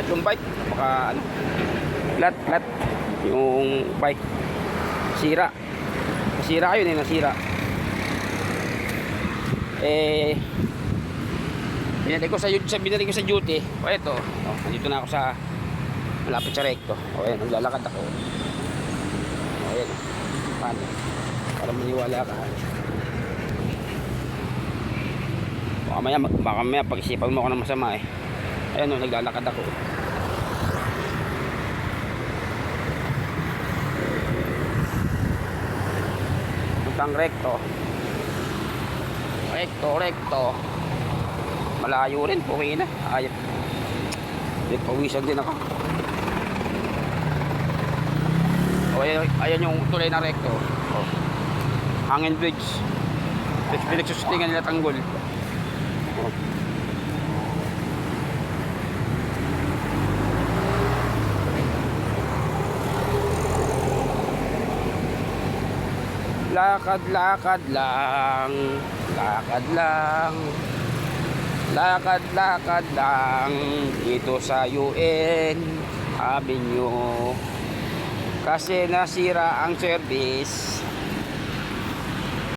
flat yung bike, baka ano, flat yung bike, nasira yun nasira. Binalik ko sa duty. O eto, nandito na ako sa malapit sa recto. O ayan, naglalakad ako. O ayan, paano? Para maniwala ka. Baka mamaya pag-isipan mo ako ng masama eh. Ayan o, naglalakad ako. Puntang recto. Recto. Malayo rin, okay na. Pawisan din ako. O ayan yung tulay na recto. O, hangin bridge. Pinagsusutingan nila Tanggol. O. Lakad lang dito sa UN Avenue kasi nasira ang service.